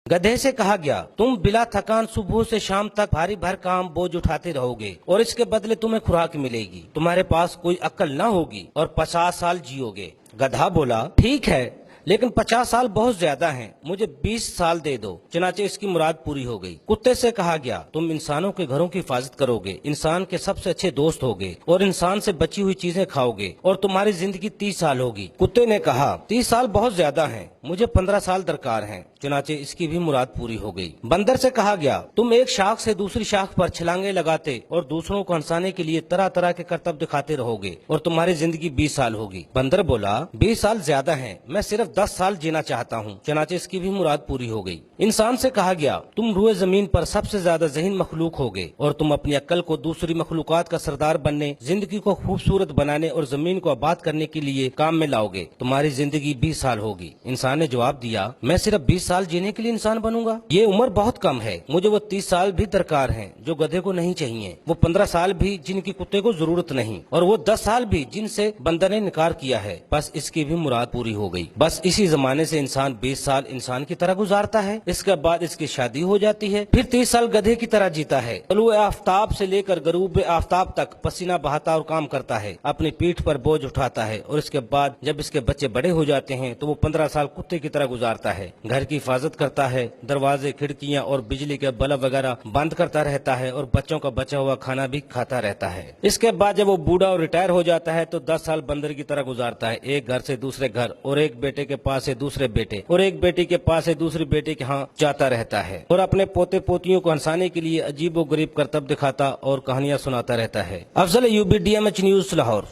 गधे से कहा गया, तुम बिला थकान सुबह से शाम तक भारी भरकम बोझ उठाते रहोगे और इसके बदले तुम्हें खुराक मिलेगी। तुम्हारे पास कोई अक्ल न होगी और 50 साल जियोगे। गधा बोला, ठीक है, लेकिन 50 साल बहुत ज्यादा हैं, मुझे 20 साल दे दो। चनाचे इसकी मुराद पूरी हो गई। कुत्ते से कहा गया, तुम इंसानों के घरों की हिफाजत करोगे, इंसान के सबसे अच्छे दोस्त होगे और इंसान से बची हुई चीजें खाओगे और तुम्हारी जिंदगी 30 साल होगी। कुत्ते ने कहा, 30 साल बहुत ज्यादा हैं, मुझे 15 साल दरकार हैं। चुनाचे इसकी भी मुराद पूरी हो गई। बंदर से कहा गया, तुम एक शाख से दूसरी शाख पर छलांगे लगाते और दूसरों को हंसाने के लिए तरह तरह के करतब दिखाते रहोगे और तुम्हारी जिंदगी 20 साल होगी। बंदर बोला, 20 साल ज्यादा हैं, मैं सिर्फ 10 साल जीना चाहता हूँ। चुनाचे इसकी भी मुराद पूरी हो गई। इंसान से कहा गया, तुम रूए जमीन पर सबसे ज्यादा ज़हीन मखलूक होगे और तुम अपनी अक्ल को दूसरी मखलूकात का सरदार बनने, जिंदगी को खूबसूरत बनाने और जमीन को आबाद करने के लिए काम में लाओगे। तुम्हारी जिंदगी 20 साल होगी। इंसान ने जवाब दिया, मैं सिर्फ 20 साल जीने के लिए इंसान बनूंगा, ये उम्र बहुत कम है, मुझे वो 30 साल भी दरकार हैं जो गधे को नहीं चाहिए, वो 15 साल भी जिनकी कुत्ते को जरूरत नहीं, और वो 10 साल भी जिनसे बंदर ने इनकार किया है। बस इसकी भी मुराद पूरी हो गई। बस इसी जमाने से इंसान 20 साल इंसान की तरह गुजारता है, इसके बाद इसकी शादी हो जाती है, फिर 30 साल गधे की तरह जीता है। तलुए आफ्ताब से लेकर गरूब आफ्ताब तक पसीना बहाता और काम करता है, अपनी पीठ पर बोझ उठाता है, और इसके बाद जब इसके बच्चे बड़े हो जाते हैं तो वो 15 साल कुत्ते की तरह गुजारता है, घर की हिफाजत करता है, दरवाजे, खिड़कियां और बिजली के बल्ब वगैरह बंद करता रहता है और बच्चों का बचा हुआ खाना भी खाता रहता है। इसके बाद जब वो बूढ़ा और रिटायर हो जाता है तो 10 साल बंदर की तरह गुजारता है, एक घर से दूसरे घर और एक बेटे के पास से दूसरे बेटे और एक बेटी के पास से दूसरी बेटे के यहाँ जाता रहता है और अपने पोते पोतियों को हंसाने के लिए अजीब व गरीब करतब दिखाता और कहानियां सुनाता रहता है। Afzal Ayubi, DMH news, Lahore.